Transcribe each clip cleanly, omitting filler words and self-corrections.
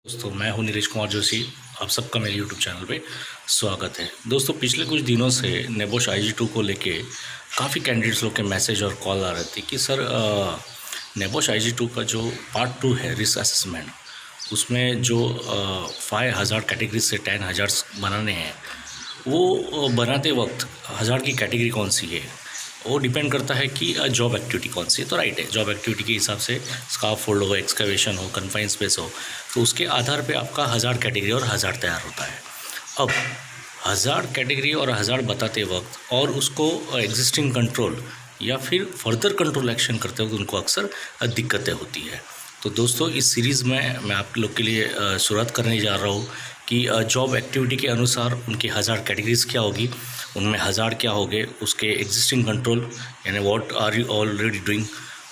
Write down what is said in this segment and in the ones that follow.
दोस्तों मैं हूं नीरज कुमार जोशी। आप सबका मेरे यूट्यूब चैनल पे स्वागत है। दोस्तों पिछले कुछ दिनों से नेबोश IG2 को लेके काफ़ी कैंडिडेट्स लोग के मैसेज और कॉल आ रहे थे कि सर नेबोश IG2 का जो पार्ट 2 है रिस्क असेसमेंट, उसमें जो 5000 कैटेगरी से 10,000 बनाने हैं, वो बनाते वक्त 1000 की कैटेगरी कौन सी है वो डिपेंड करता है कि जॉब एक्टिविटी कौन सी है। तो राइट है, जॉब एक्टिविटी के हिसाब से स्काफ फोल्ड हो, एक्सकवेशन हो, कन्फाइन स्पेस हो, तो उसके आधार पे आपका 1000 कैटेगरी और 1000 तैयार होता है। अब 1000 कैटेगरी और 1000 बताते वक्त और उसको एग्जिस्टिंग कंट्रोल या फिर फर्दर कंट्रोल एक्शन करते वक्त उनको अक्सर दिक्कतें होती है। तो दोस्तों इस सीरीज़ में मैं आप लोग के लिए शुरुआत करने जा रहा हूँ कि जॉब एक्टिविटी के अनुसार उनकी 1000 कैटेगरीज क्या होगी, उनमें 1000 क्या होंगे, उसके एग्जिस्टिंग कंट्रोल यानी what are you already doing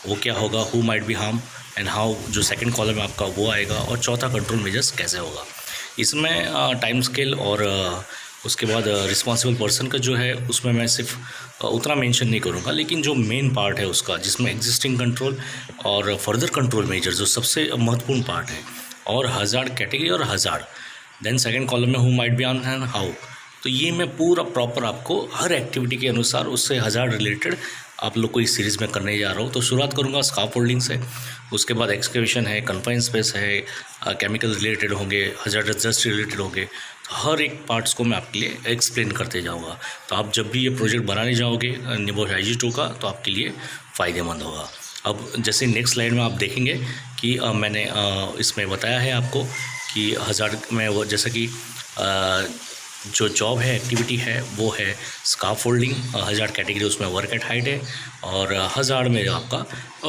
वो क्या होगा, who might be harm and how, जो सेकंड कॉलम है आपका वो आएगा, और चौथा कंट्रोल मेजर्स कैसे होगा। इसमें टाइम स्केल और उसके बाद रिस्पॉन्सिबल पर्सन का जो है उसमें मैं सिर्फ उतना मेंशन नहीं करूँगा, लेकिन जो मेन पार्ट है उसका जिसमें एग्जिस्टिंग कंट्रोल और फर्दर कंट्रोल मेजर जो सबसे महत्वपूर्ण पार्ट है, और 1000 कैटेगरी और 1000, देन सेकंड कॉलम में who might be on and how. तो ये मैं पूरा प्रॉपर आपको हर एक्टिविटी के अनुसार उससे 1000 रिलेटेड आप लोग को इस सीरीज़ में करने जा रहा हूँ। तो शुरुआत करूँगा स्काफ फोल्डिंग से, उसके बाद एक्सकेवेशन है, कन्फाइन स्पेस है, केमिकल रिलेटेड होंगे, हजार्डस डस्ट रिलेटेड होंगे। तो हर एक पार्ट्स को मैं आपके लिए एक्सप्लेन करते जाऊँगा। तो आप जब भी ये प्रोजेक्ट बनाने जाओगे नेबोश IG2 का, तो आपके लिए फ़ायदेमंद होगा। अब जैसे नेक्स्ट स्लाइड में आप देखेंगे कि मैंने इसमें बताया है आपको कि 1000 में वो जैसा कि जो जॉब है, एक्टिविटी है, वो है स्काफ फोल्डिंग, 1000 कैटेगरी उसमें वर्क एट हाइट है, और 1000 में आपका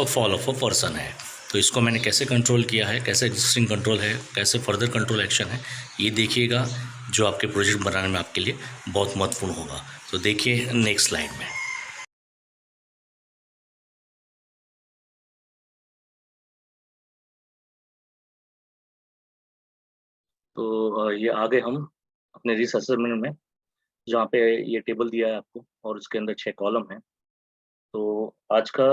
फॉल ऑफ अ पर्सन है। तो इसको मैंने कैसे कंट्रोल किया है, कैसे एग्जिस्टिंग कंट्रोल है, कैसे फर्दर कंट्रोल एक्शन है, ये देखिएगा, जो आपके प्रोजेक्ट बनाने में आपके लिए बहुत महत्वपूर्ण होगा। तो देखिए नेक्स्ट स्लाइड में। तो ये आ गए हम अपने रिस्क असेसमेंट में, जहाँ पे ये टेबल दिया है आपको और उसके अंदर 6 कॉलम हैं। तो आज का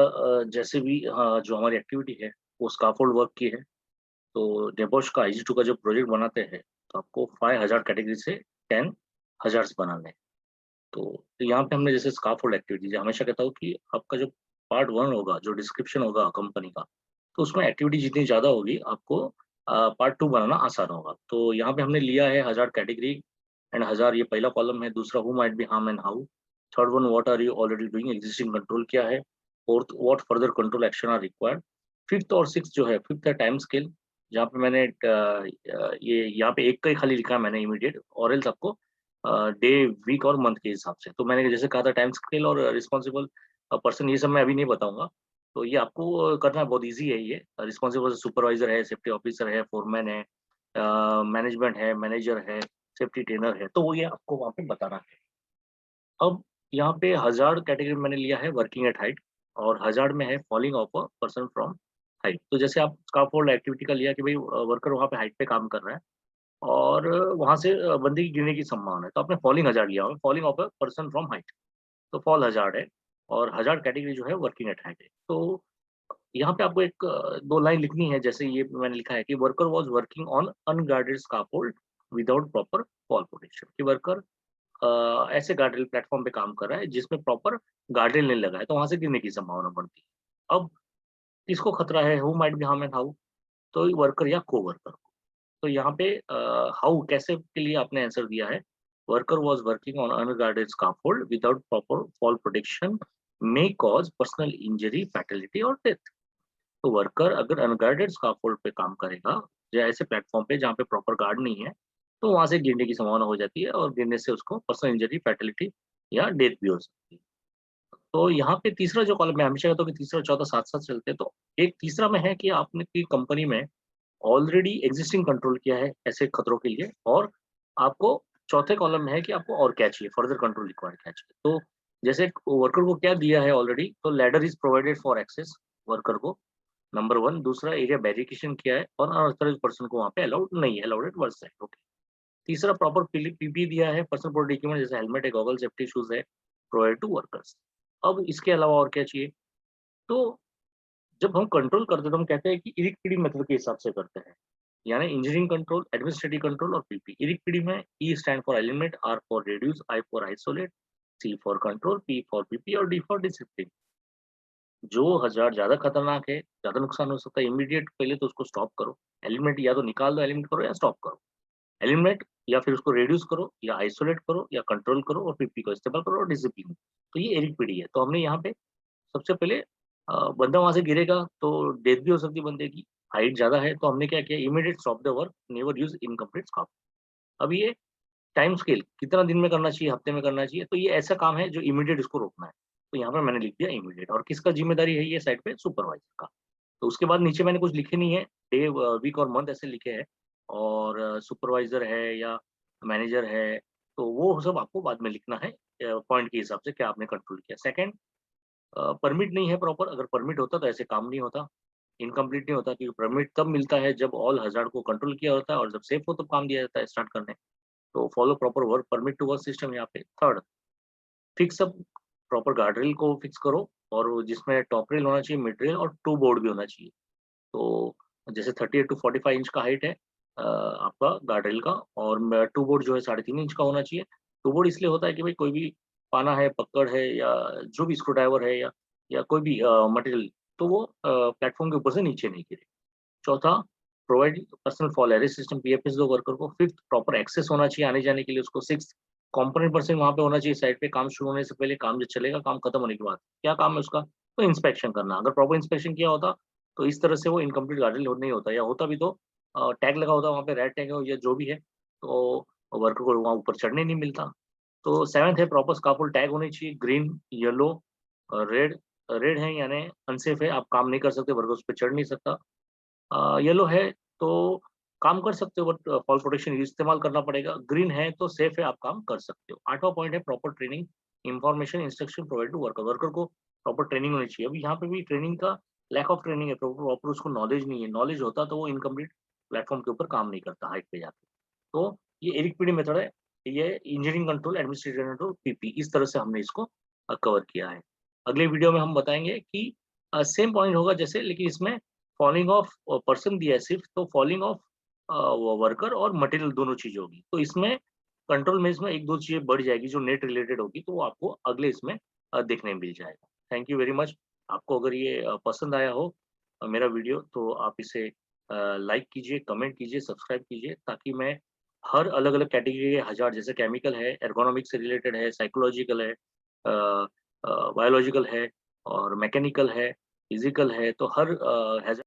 जैसे भी जो हमारी एक्टिविटी है वो स्काफोल्ड वर्क की है। तो नेबोश का IG2 का जो प्रोजेक्ट बनाते हैं, तो आपको 5000 कैटेगरी से 10,000 बनाने हैं। तो यहाँ पे हमने जैसे स्काफोल्ड एक्टिविटी, हमेशा कहता हूँ कि आपका जो पार्ट 1 होगा, जो डिस्क्रिप्शन होगा कंपनी का, तो उसमें एक्टिविटी जितनी ज़्यादा होगी आपको पार्ट 2 बनाना आसान होगा। तो यहाँ पे हमने लिया है 1000 कैटेगरी एंड 1000, ये पहला कॉलम है। दूसरा who might be harm and how. Third one what are you already doing, existing control क्या है। Fourth what further control action are required. Fifth और सिक्स जो है, फिफ्थ है टाइम स्केल, जहाँ पे मैंने ये यहाँ पे एक का ही खाली लिखा है मैंने, इमीडिएट, और एल्स आपको डे, वीक और मंथ के हिसाब से। तो मैंने जैसे कहा था टाइम स्केल और रिस्पॉन्सिबल पर्सन, ये सब मैं अभी नहीं बताऊंगा। तो ये आपको करना बहुत ईजी है। ये रिस्पॉन्सिबल सुपरवाइजर है, सेफ्टी ऑफिसर है, फोरमैन है, मैनेजमेंट है, मैनेजर है, सेफ्टी ट्रेनर है, तो वो ये आपको वहाँ पे बताना है। अब यहाँ पे 1000 कैटेगरी मैंने लिया है वर्किंग एट हाइट, और 1000 में है falling of a person from height. तो जैसे आप स्काफोल्ड एक्टिविटी का लिया कि भाई वर्कर वहाँ पे हाइट पे काम कर रहा है, और वहाँ से बंदे की गिरने की संभावना है, तो आपने फॉलिंग 1000 लिया हुआ है, falling of a person from height, तो फॉल 1000 है, और 1000 कैटेगरी जो है वर्किंग एट हाइट है। तो यहाँ पे आपको एक 2 लाइन लिखनी है, जैसे ये मैंने लिखा है कि worker was working on unguarded scaffold without proper fall protection, कि वर्कर ऐसे गार्डरेल प्लेटफ़ॉर्म पे काम कर रहा है जिसमें प्रॉपर गार्डरेल नहीं लगा है, तो वहाँ से गिरने की संभावना बढ़ती है। अब किसको खतरा है, who might be harm and how, तो वर्कर या कोवर्कर को। तो यहाँ पे हाउ कैसे के लिए आपने आंसर दिया है, worker was working on unguarded scaffold without proper fall protection may cause personal injury, fatality और डेथ। तो वर्कर अगर अनगार्डेड स्काफोल्ड पे काम करेगा, या ऐसे प्लेटफ़ॉर्म पे जहाँ पे प्रॉपर गार्ड नहीं है, तो वहाँ से गिरने की संभावना हो जाती है, और गिरने से उसको पर्सनल इंजरी, फैटलिटी या डेथ भी हो सकती है। तो यहाँ पे तीसरा जो कॉलम, मैं हमेशा कहता हूँ कि तीसरा और चौथा साथ-साथ चलते हैं। तो एक तीसरा में है कि आपने की कंपनी में ऑलरेडी एक्जिस्टिंग कंट्रोल किया है ऐसे खतरों के लिए, और आपको चौथे कॉलम में है कि आपको और क्या चाहिए, फर्दर कंट्रोल रिक्वायर्ड क्या चाहिए। तो जैसे वर्कर को क्या दिया है ऑलरेडी, तो ladder is provided for access worker को, नंबर 1। दूसरा एरिया बैरिकेशन किया है, और अनऑथराइज्ड पर्सन को वहाँ पे अलाउड नहीं है, allowed at work site, okay. तीसरा प्रॉपर पीपी दिया है, पर्सनल प्रोटेक्टिव इक्विपमेंट जैसे हेलमेट है, गॉगल, सेफ्टी शूज़ है, प्रोवाइड टू वर्कर्स। अब इसके अलावा और क्या चाहिए? तो जब हम कंट्रोल करते हैं तो हम कहते हैं कि इरिक फीडिंग मेथड के हिसाब से करते हैं। यानी इंजीनियरिंग कंट्रोल, एडमिनिस्ट्रेटिव कंट्रोल और पीपी। इरिक पीडी में E stand for element, R for reduce, I for isolate, C for control, P for PP और डी फॉर डिसिप्लिन। जो हज़ार ज़्यादा खतरनाक है, ज़्यादा नुकसान हो सकता है, इमीडिएट पहले तो उसको स्टॉप करो। एलिमेंट या तो निकाल दो, एलिमेंट करो या स्टॉप करो। एलिमिनेट या फिर उसको रिड्यूस करो या आइसोलेट करो या कंट्रोल करो और पीपी का इस्तेमाल करो और डिसिप्लिन। तो ये एरिक पीडी है। तो हमने यहाँ पे सबसे पहले बंदा वहाँ से गिरेगा तो डेथ भी हो सकती है बंदे की। हाइट ज़्यादा है तो हमने क्या किया, immediate stop the work, never use incomplete scope. अब ये टाइम स्केल कितना दिन में करना चाहिए, हफ्ते में करना चाहिए, तो ये ऐसा काम है जो इमीडिएट इसको रोकना है। तो यहाँ पे मैंने लिख दिया इमीडिएट। और किसका ज़िम्मेदारी है ये साइड पे, सुपरवाइज़र का। तो उसके बाद नीचे मैंने कुछ लिखे नहीं है, डे, वीक और मंथ ऐसे लिखे हैं। और सुपरवाइज़र है या मैनेजर है, तो वो सब आपको बाद में लिखना है पॉइंट के हिसाब से क्या आपने कंट्रोल किया। सेकंड, परमिट नहीं है प्रॉपर, अगर परमिट होता तो ऐसे काम नहीं होता। इनकम्प्लीट नहीं होता क्योंकि परमिट तब मिलता है जब ऑल हज़ार्ड को कंट्रोल किया होता है और जब सेफ हो तब काम दिया जाता है स्टार्ट करने। तो follow proper work permit to work system यहाँ पे। Third, fix up proper guardrail को फिक्स करो और वो जिसमें टॉप रेल होना चाहिए, मिड रेल और 2 बोर्ड भी होना चाहिए। तो जैसे 38 टू 45 इंच का हाइट है आपका गार्डरेल का, और 2 बोर्ड जो है 3.5 इंच का होना चाहिए। 2 बोर्ड इसलिए होता है कि भाई कोई भी पाना है, पकड़ है या जो भी स्क्रू ड्राइवर है या कोई भी मटेरियल, तो वो प्लेटफ़ॉर्म के ऊपर से नीचे नहीं गिरे। चौथा, provide personal fall array system, PFS दो वर्कर को। फिफ्थ, प्रॉपर एक्सेस होना चाहिए आने-जाने के लिए उसको। सिक्स्थ, कंपोनेंट पर्सन वहाँ पे होना चाहिए साइट पे, काम शुरू होने से पहले, काम जब चलेगा, काम खत्म होने के बाद। क्या काम है उसका? तो इंस्पेक्शन करना। अगर प्रॉपर इंस्पेक्शन किया होता, तो इस तरह से वो इनकम्प्लीट गार्डन लोड नहीं होता, या होता भी तो टैग लगा होता वहाँ पे, रेड टैग हो या जो भी है, तो वर्कर को वहाँ ऊपर चढ़ने नहीं मिलता। तो सेवेंथ है, प्रॉपर स्कार्फोल्ड टैग होनी चाहिए, ग्रीन, येलो, रेड। रेड है यानी अनसेफ है, आप काम नहीं कर सकते, वर्कर उस पे चढ़ नहीं सकता। येलो है तो काम कर सकते हो बट फॉल प्रोटेक्शन इस्तेमाल करना पड़ेगा। ग्रीन है तो सेफ है, आप काम कर सकते हो। 8वां पॉइंट है proper training, information, instruction provide to worker. Worker को प्रॉपर ट्रेनिंग होनी चाहिए। अभी यहाँ पे भी ट्रेनिंग का लैक ऑफ ट्रेनिंग है, प्रॉपर उसको नॉलेज नहीं है। नॉलेज होता तो वो इनकम्प्लीट प्लेटफॉर्म के ऊपर काम नहीं करता हाइट पे जाके। तो ये एरिक पीडी मेथड है। ये engineering control, administrative control, PP, इस तरह से हमने इसको कवर किया है। अगले वीडियो में हम बताएंगे कि सेम पॉइंट होगा जैसे, लेकिन इसमें फॉलिंग ऑफ पर्सन दिया है सिर्फ, तो फॉलिंग ऑफ वर्कर और मटेरियल दोनों चीज़ें होगी। तो इसमें कंट्रोल में इसमें 1-2 चीज़ें बढ़ जाएगी जो नेट रिलेटेड होगी, तो वो आपको अगले इसमें देखने मिल जाएगा। Thank you very much. आपको अगर ये पसंद आया हो मेरा वीडियो, तो आप इसे लाइक कीजिए, कमेंट कीजिए, सब्सक्राइब कीजिए, ताकि मैं हर अलग-अलग कैटेगरी के हज़ार, जैसे केमिकल है, एर्गोनॉमिक्स से रिलेटेड है, साइकोलॉजिकल है, बायोलॉजिकल है और मैकेनिकल है, फिज़िकल है, तो हर हैज़